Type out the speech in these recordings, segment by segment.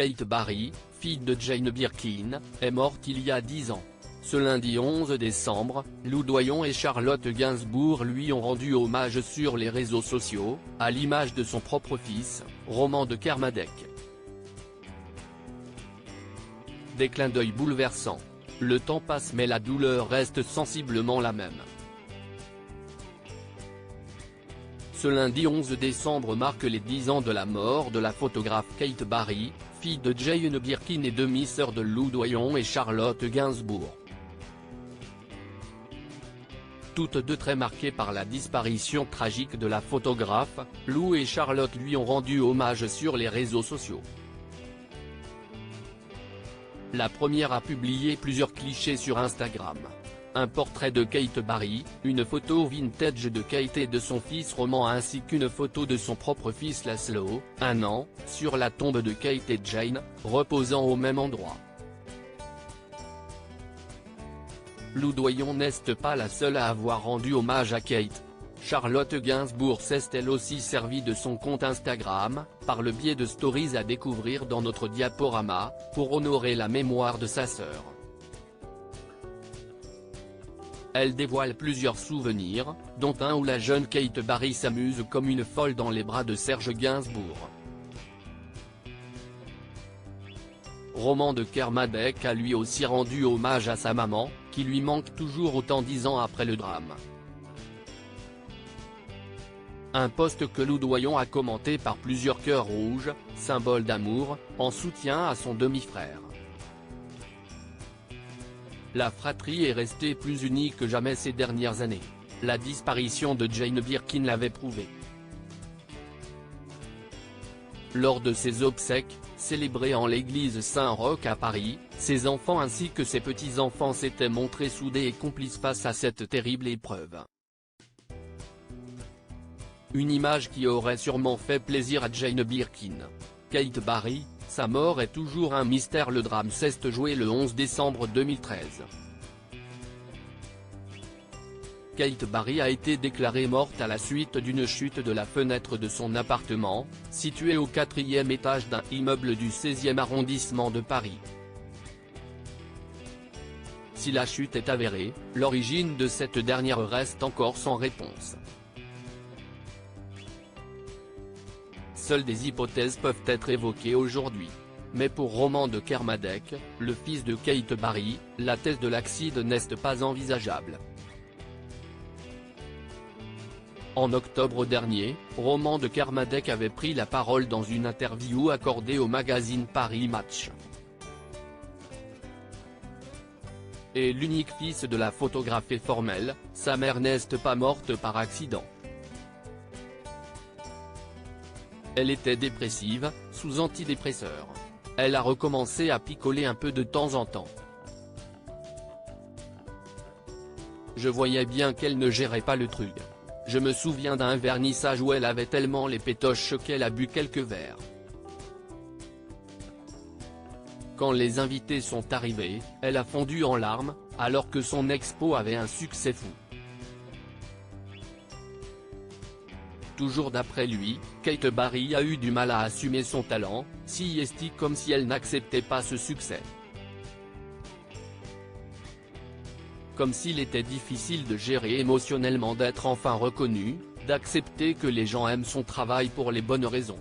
Kate Barry, fille de Jane Birkin, est morte il y a 10 ans. Ce lundi 11 décembre, Lou Doyon et Charlotte Gainsbourg lui ont rendu hommage sur les réseaux sociaux, à l'image de son propre fils, Roman de Kermadec. Des clins d'œil bouleversants. Le temps passe mais la douleur reste sensiblement la même. Ce lundi 11 décembre marque les 10 ans de la mort de la photographe Kate Barry, fille de Jane Birkin et demi-sœur de Lou Doyon et Charlotte Gainsbourg. Toutes deux très marquées par la disparition tragique de la photographe, Lou et Charlotte lui ont rendu hommage sur les réseaux sociaux. La première a publié plusieurs clichés sur Instagram. Un portrait de Kate Barry, une photo vintage de Kate et de son fils Roman ainsi qu'une photo de son propre fils Laszlo, 1 an, sur la tombe de Kate et Jane, reposant au même endroit. Lou Doyon n'est pas la seule à avoir rendu hommage à Kate. Charlotte Gainsbourg s'est elle aussi servie de son compte Instagram, par le biais de stories à découvrir dans notre diaporama, pour honorer la mémoire de sa sœur. Elle dévoile plusieurs souvenirs, dont un où la jeune Kate Barry s'amuse comme une folle dans les bras de Serge Gainsbourg. Roman de Kermadec a lui aussi rendu hommage à sa maman, qui lui manque toujours autant 10 ans après le drame. Un post que Lou Doyon a commenté par plusieurs cœurs rouges, symbole d'amour, en soutien à son demi-frère. La fratrie est restée plus unie que jamais ces dernières années. La disparition de Jane Birkin l'avait prouvé. Lors de ses obsèques, célébrées en l'église Saint-Roch à Paris, ses enfants ainsi que ses petits-enfants s'étaient montrés soudés et complices face à cette terrible épreuve. Une image qui aurait sûrement fait plaisir à Jane Birkin. Kate Barry, sa mort est toujours un mystère. Le drame s'est joué le 11 décembre 2013. Kate Barry a été déclarée morte à la suite d'une chute de la fenêtre de son appartement, situé au 4e étage d'un immeuble du 16e arrondissement de Paris. Si la chute est avérée, l'origine de cette dernière reste encore sans réponse. Seules des hypothèses peuvent être évoquées aujourd'hui. Mais pour Roman de Kermadec, le fils de Kate Barry, la thèse de l'accident n'est pas envisageable. En octobre dernier, Roman de Kermadec avait pris la parole dans une interview accordée au magazine Paris Match. Et l'unique fils de la photographe est formel, sa mère n'est pas morte par accident. Elle était dépressive, sous antidépresseurs. Elle a recommencé à picoler un peu de temps en temps. Je voyais bien qu'elle ne gérait pas le truc. Je me souviens d'un vernissage où elle avait tellement les pétoches qu'elle a bu quelques verres. Quand les invités sont arrivés, elle a fondu en larmes, alors que son expo avait un succès fou. Toujours d'après lui, Kate Barry a eu du mal à assumer son talent, si est comme si elle n'acceptait pas ce succès. Comme s'il était difficile de gérer émotionnellement d'être enfin reconnu, d'accepter que les gens aiment son travail pour les bonnes raisons.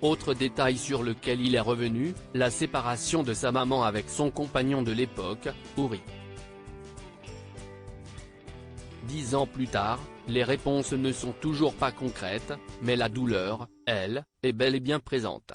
Autre détail sur lequel il est revenu, la séparation de sa maman avec son compagnon de l'époque, Uri. 10 ans plus tard, les réponses ne sont toujours pas concrètes, mais la douleur, elle, est bel et bien présente.